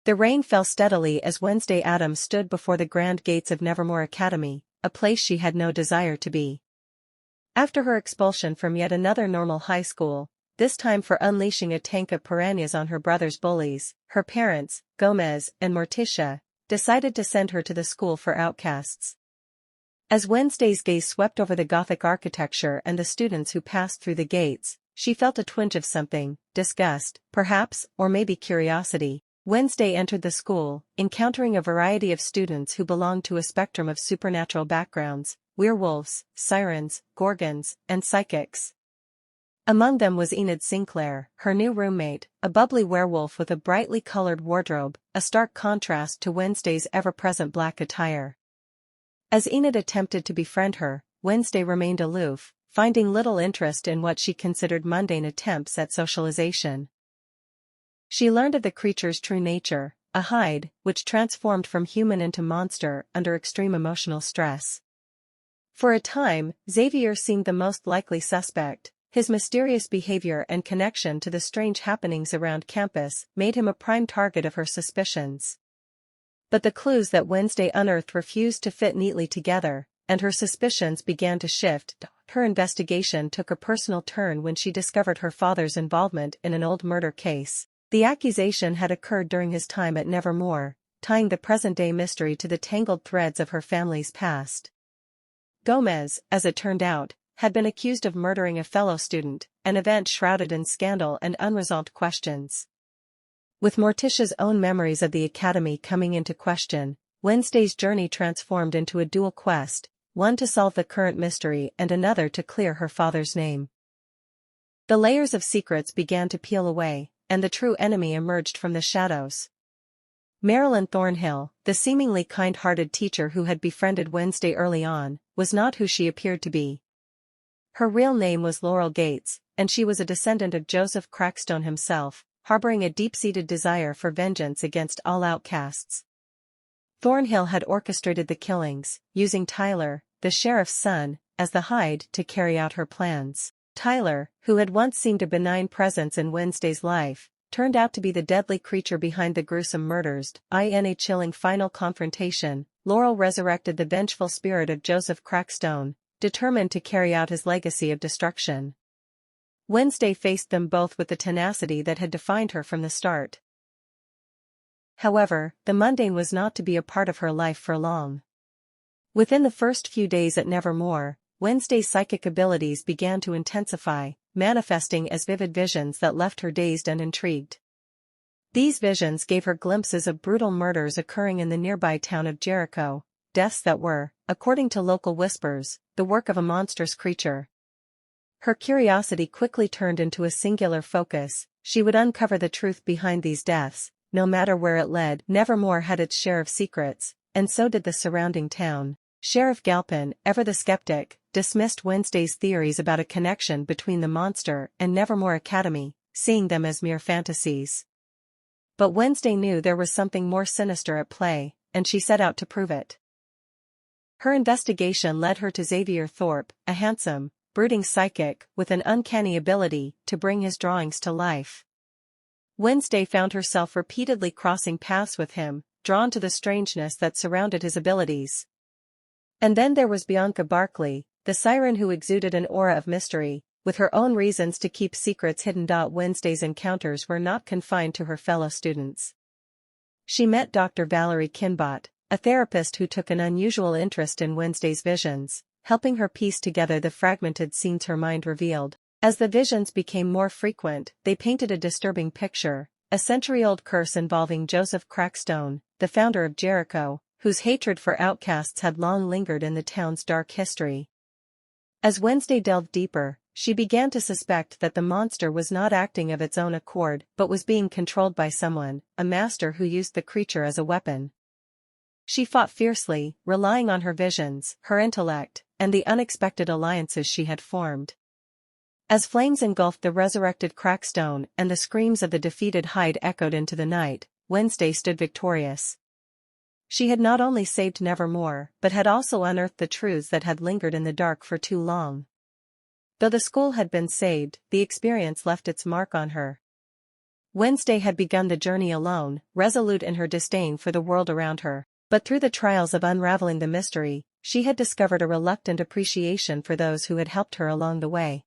The rain fell steadily as Wednesday Addams stood before the grand gates of Nevermore Academy, a place she had no desire to be. After her expulsion from yet another normal high school, this time for unleashing a tank of piranhas on her brother's bullies, her parents, Gomez and Morticia, decided to send her to the school for outcasts. As Wednesday's gaze swept over the Gothic architecture and the students who passed through the gates, she felt a twinge of something, disgust, perhaps, or maybe curiosity. Wednesday entered the school, encountering a variety of students who belonged to a spectrum of supernatural backgrounds: werewolves, sirens, gorgons, and psychics. Among them was Enid Sinclair, her new roommate, a bubbly werewolf with a brightly colored wardrobe, a stark contrast to Wednesday's ever-present black attire. As Enid attempted to befriend her, Wednesday remained aloof, finding little interest in what she considered mundane attempts at socialization. She learned of the creature's true nature, a hide, which transformed from human into monster under extreme emotional stress. For a time, Xavier seemed the most likely suspect. His mysterious behavior and connection to the strange happenings around campus made him a prime target of her suspicions. But the clues that Wednesday unearthed refused to fit neatly together, and her suspicions began to shift. Her investigation took a personal turn when she discovered her father's involvement in an old murder case. The accusation had occurred during his time at Nevermore, tying the present-day mystery to the tangled threads of her family's past. Gomez, as it turned out, had been accused of murdering a fellow student, an event shrouded in scandal and unresolved questions. With Morticia's own memories of the academy coming into question, Wednesday's journey transformed into a dual quest, one to solve the current mystery and another to clear her father's name. The layers of secrets began to peel away, and the true enemy emerged from the shadows. Marilyn Thornhill, the seemingly kind-hearted teacher who had befriended Wednesday early on, was not who she appeared to be. Her real name was Laurel Gates, and she was a descendant of Joseph Crackstone himself, harboring a deep-seated desire for vengeance against all outcasts. Thornhill had orchestrated the killings, using Tyler, the sheriff's son, as the hide to carry out her plans. Tyler, who had once seemed a benign presence in Wednesday's life, turned out to be the deadly creature behind the gruesome murders. In a chilling final confrontation, Laurel resurrected the vengeful spirit of Joseph Crackstone, determined to carry out his legacy of destruction. Wednesday faced them both with the tenacity that had defined her from the start. However, the mundane was not to be a part of her life for long. Within the first few days at Nevermore, Wednesday's psychic abilities began to intensify, manifesting as vivid visions that left her dazed and intrigued. These visions gave her glimpses of brutal murders occurring in the nearby town of Jericho, deaths that were, according to local whispers, the work of a monstrous creature. Her curiosity quickly turned into a singular focus: she would uncover the truth behind these deaths, no matter where it led. Nevermore had its share of secrets, and so did the surrounding town. Sheriff Galpin, ever the skeptic, dismissed Wednesday's theories about a connection between the monster and Nevermore Academy, seeing them as mere fantasies. But Wednesday knew there was something more sinister at play, and she set out to prove it. Her investigation led her to Xavier Thorpe, a handsome, brooding psychic with an uncanny ability to bring his drawings to life. Wednesday found herself repeatedly crossing paths with him, drawn to the strangeness that surrounded his abilities. And then there was Bianca Barkley, the siren who exuded an aura of mystery, with her own reasons to keep secrets hidden. Wednesday's encounters were not confined to her fellow students. She met Dr. Valerie Kinbot, a therapist who took an unusual interest in Wednesday's visions, helping her piece together the fragmented scenes her mind revealed. As the visions became more frequent, they painted a disturbing picture: a century-old curse involving Joseph Crackstone, the founder of Jericho, whose hatred for outcasts had long lingered in the town's dark history. As Wednesday delved deeper, she began to suspect that the monster was not acting of its own accord but was being controlled by someone, a master who used the creature as a weapon. She fought fiercely, relying on her visions, her intellect, and the unexpected alliances she had formed. As flames engulfed the resurrected Crackstone and the screams of the defeated hide echoed into the night, Wednesday stood victorious. She had not only saved Nevermore, but had also unearthed the truths that had lingered in the dark for too long. Though the school had been saved, the experience left its mark on her. Wednesday had begun the journey alone, resolute in her disdain for the world around her. But through the trials of unraveling the mystery, she had discovered a reluctant appreciation for those who had helped her along the way.